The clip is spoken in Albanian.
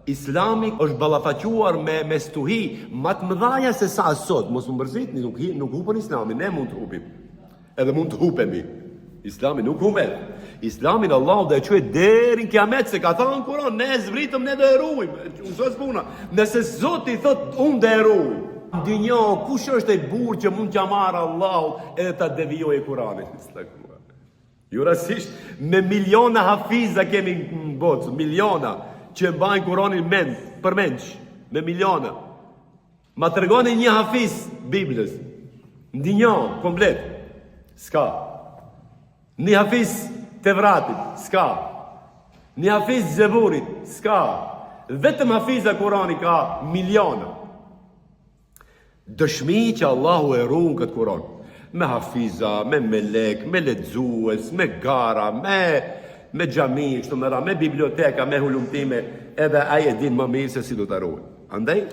Islami është ballafaquar me stuhi më të mëdha se sa sot. Mos më mërzitni, nuk hupën Islamin, ne mund të hupim. Edhe mund të hupemi. Islami nuk humbet. Islamin Allahu do e quajë deri në kiamet, se ka thënë në Kur'an, ne zbritëm, ne do e ruajmë. Usoj puna. Nëse Zoti thot unë do e ruaj. Dinjo, kush është ai burr që mund t'ja marrë Allahu edhe ta devijojë Kur'anin? Jo rastisht, me miliona hafiza kemi në botë, miliona që mbajnë Kur'anin për mendsh, me miliona. Ma tregoni një hafiz Biblës, ndinjo, komplet, s'ka. Një hafiz Tevratit, s'ka. Një hafiz Zeburit, s'ka. Vetëm hafiza Kur'ani ka miliona. Dëshmi që Allahu e ruan këtë Kur'an. Me hafiza, me melek, me lexues, me gara, me xhami, kështu me biblioteka, me hulumtime, edhe ai e din më mirë se si do ta ruaj. Andaj